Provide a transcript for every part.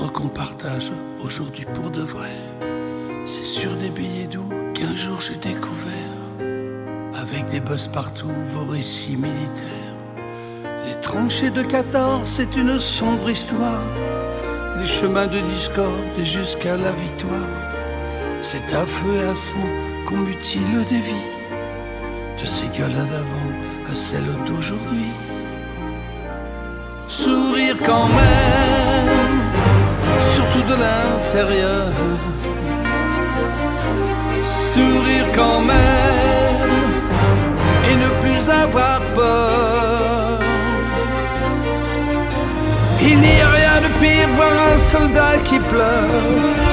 d'autres qu'on partage aujourd'hui pour de vrai. C'est sur des billets doux qu'un jour j'ai découvert, avec des bosses partout, vos récits militaires. Les tranchées de 14, c'est une sombre histoire, des chemins de discorde et jusqu'à la victoire. C'est à feu et à sang qu'on mutile des vies, de ces gueules d'avant à celles d'aujourd'hui. Sourire quand même, surtout de l'intérieur. Sourire quand même et ne plus avoir peur. Il n'y a rien de pire, voir un soldat qui pleure.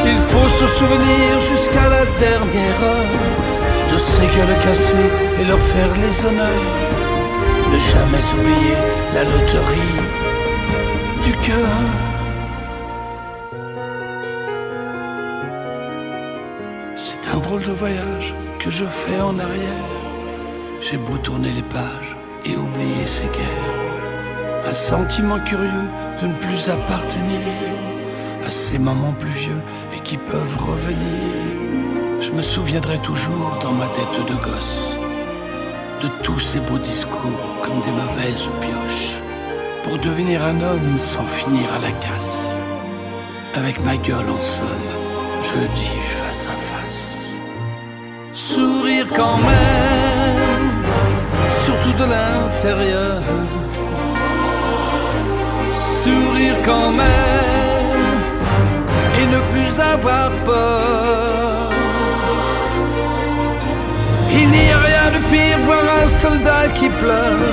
Il faut se souvenir jusqu'à la dernière heure de ces gueules cassées et leur faire les honneurs. Ne jamais oublier la loterie du cœur. C'est un drôle de voyage que je fais en arrière. J'ai beau tourner les pages et oublier ces guerres. Un sentiment curieux de ne plus appartenir à ces moments plus vieux et qui peuvent revenir. Je me souviendrai toujours dans ma tête de gosse de tous ces beaux discours comme des mauvaises pioches, pour devenir un homme sans finir à la casse. Avec ma gueule en somme, je le dis face à face. Sourire quand même, surtout de l'intérieur. Sourire quand même et ne plus avoir peur. Il n'y a rien de pire, voir un soldat qui pleure.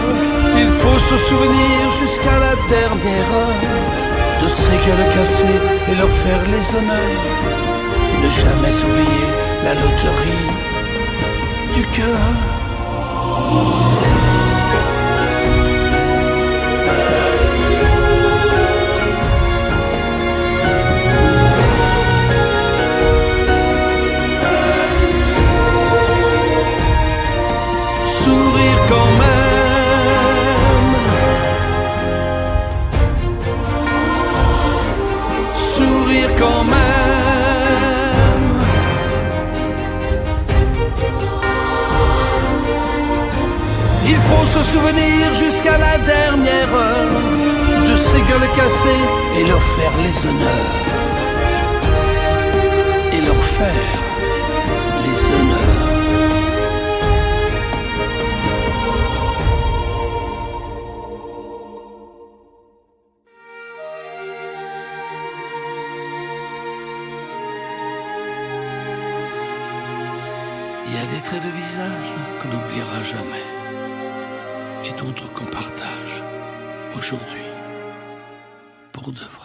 Il faut se souvenir jusqu'à la dernière heure de ces gueules cassées et leur faire les honneurs. Ne jamais oublier la loterie du cœur. Sourire quand même, sourire quand même. Il faut se souvenir jusqu'à la dernière heure de ces gueules cassées et leur faire les honneurs. Et leur faire les honneurs. Il y a des traits de visage qu'on n'oubliera jamais et d'autres qu'on partage aujourd'hui pour de vrai.